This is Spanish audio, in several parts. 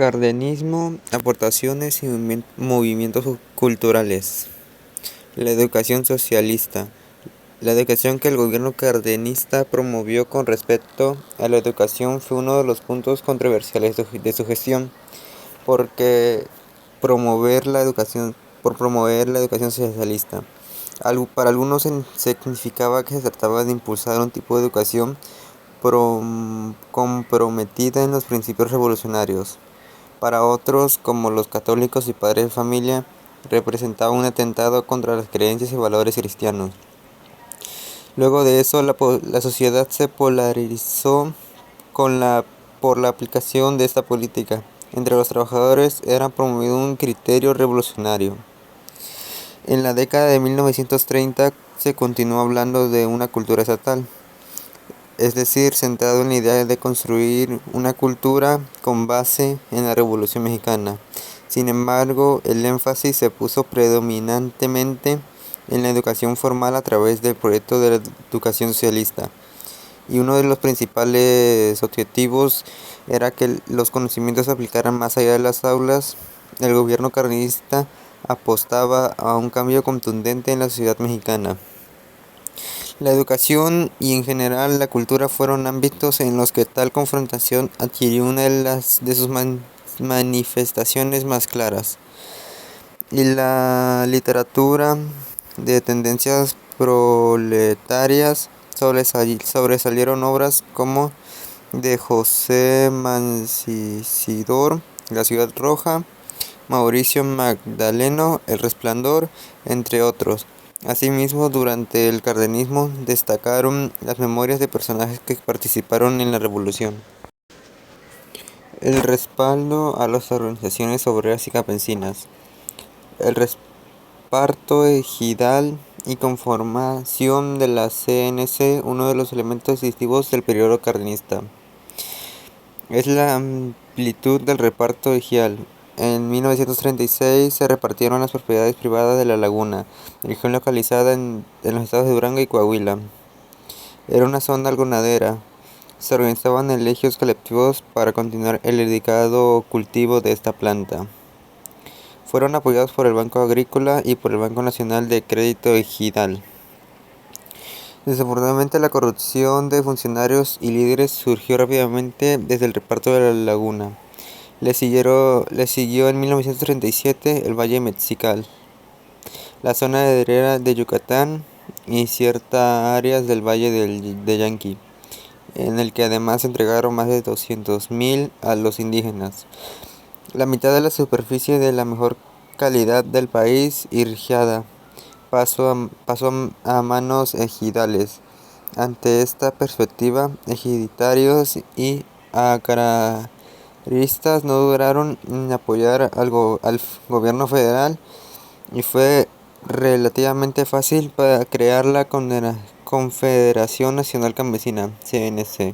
Cardenismo, aportaciones y movimientos culturales. La educación socialista. La educación que el gobierno cardenista promovió con respecto a la educación fue uno de los puntos controversiales de su gestión, porque por promover la educación socialista. Para algunos significaba que se trataba de impulsar un tipo de educación comprometida en los principios revolucionarios. Para otros, como los católicos y padres de familia, representaba un atentado contra las creencias y valores cristianos. Luego de eso, la sociedad se polarizó por la aplicación de esta política. Entre los trabajadores era promovido un criterio revolucionario. En la década de 1930 se continuó hablando de una cultura estatal, es decir, centrado en la idea de construir una cultura con base en la Revolución Mexicana. Sin embargo, el énfasis se puso predominantemente en la educación formal a través del proyecto de la educación socialista. Y uno de los principales objetivos era que los conocimientos se aplicaran más allá de las aulas. El gobierno cardenista apostaba a un cambio contundente en la sociedad mexicana. La educación y en general la cultura fueron ámbitos en los que tal confrontación adquirió una de sus manifestaciones más claras. Y la literatura de tendencias proletarias sobresalieron obras como de José Mancisidor, La Ciudad Roja, Mauricio Magdaleno, El Resplandor, entre otros. Asimismo, durante el cardenismo destacaron las memorias de personajes que participaron en la revolución. El respaldo a las organizaciones obreras y campesinas. El reparto ejidal y conformación de la CNC, uno de los elementos distintivos del periodo cardenista. Es la amplitud del reparto ejidal. En 1936 se repartieron las propiedades privadas de La Laguna, región localizada en los estados de Durango y Coahuila. Era una zona algodonera. Se organizaban ejidos colectivos para continuar el dedicado cultivo de esta planta. Fueron apoyados por el Banco Agrícola y por el Banco Nacional de Crédito Ejidal. Desafortunadamente, la corrupción de funcionarios y líderes surgió rápidamente desde el reparto de La Laguna. Le siguió en 1937 el Valle Mexical, la zona heredera de Yucatán y ciertas áreas del Valle de Yanqui, en el que además entregaron más de 200,000 a los indígenas. La mitad de la superficie de la mejor calidad del país irrigada pasó a manos ejidales. Ante esta perspectiva, ejidatarios y agraristas no dudaron en apoyar al gobierno federal, y fue relativamente fácil para crear la Confederación Nacional Campesina, CNC.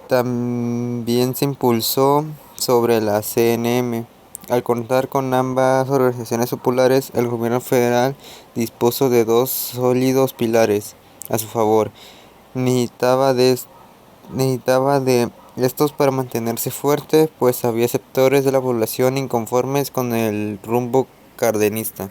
También se impulsó sobre la CNM. Al contar con ambas organizaciones populares, el gobierno federal dispuso de dos sólidos pilares a su favor. Necesitaba de estos para mantenerse fuerte, pues había sectores de la población inconformes con el rumbo cardenista.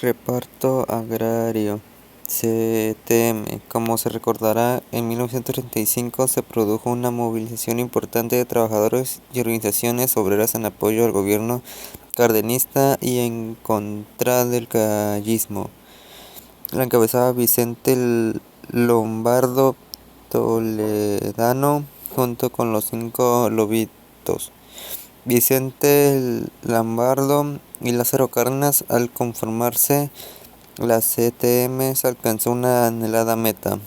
Reparto agrario. CTM. Como se recordará, en 1935 se produjo una movilización importante de trabajadores y organizaciones obreras en apoyo al gobierno cardenista y en contra del gallismo. La encabezaba Vicente Lombardo Toledano junto con los 5 lobitos, Vicente Lombardo y Lázaro Cárdenas. Al conformarse la CTM se alcanzó una anhelada meta.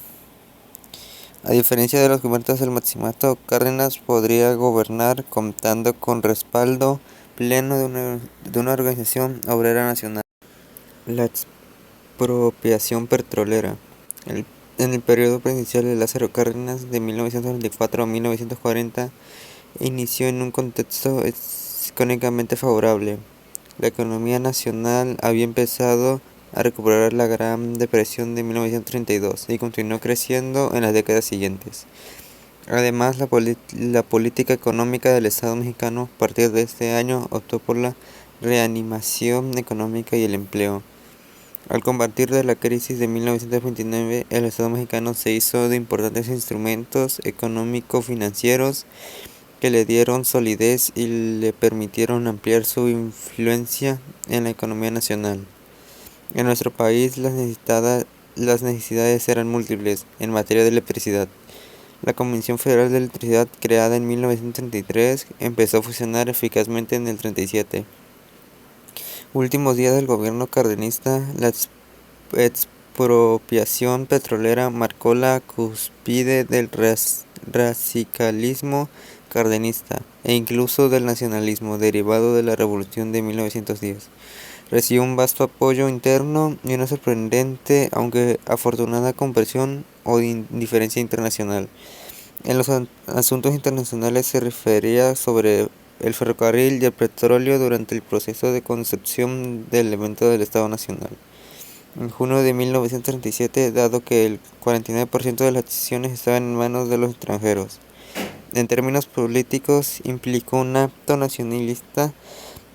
A diferencia de los gobiernos del Maximato, Cárdenas podría gobernar contando con respaldo pleno de una organización obrera nacional. La expropiación petrolera. En el periodo presidencial de Lázaro Cárdenas, de 1934 a 1940, inició en un contexto económicamente favorable. La economía nacional había empezado a recuperar la Gran Depresión de 1932 y continuó creciendo en las décadas siguientes. Además, la política económica del Estado mexicano a partir de este año optó por la reanimación económica y el empleo. Al combatir de la crisis de 1929, el Estado mexicano se hizo de importantes instrumentos económico-financieros que le dieron solidez y le permitieron ampliar su influencia en la economía nacional. En nuestro país las necesidades eran múltiples en materia de electricidad. La Comisión Federal de Electricidad, creada en 1933, empezó a funcionar eficazmente en el 37. Últimos días del gobierno cardenista, la expropiación petrolera marcó la cúspide del radicalismo cardenista e incluso del nacionalismo derivado de la Revolución de 1910. Recibió un vasto apoyo interno y una sorprendente, aunque afortunada comprensión o indiferencia internacional. En los asuntos internacionales se refería sobre el ferrocarril y el petróleo durante el proceso de concepción del evento del Estado Nacional. En junio de 1937, dado que el 49% de las decisiones estaban en manos de los extranjeros. En términos políticos, implicó un acto nacionalista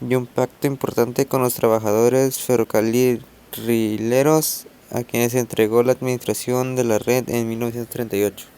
y un pacto importante con los trabajadores ferrocarrileros, a quienes entregó la administración de la red en 1938.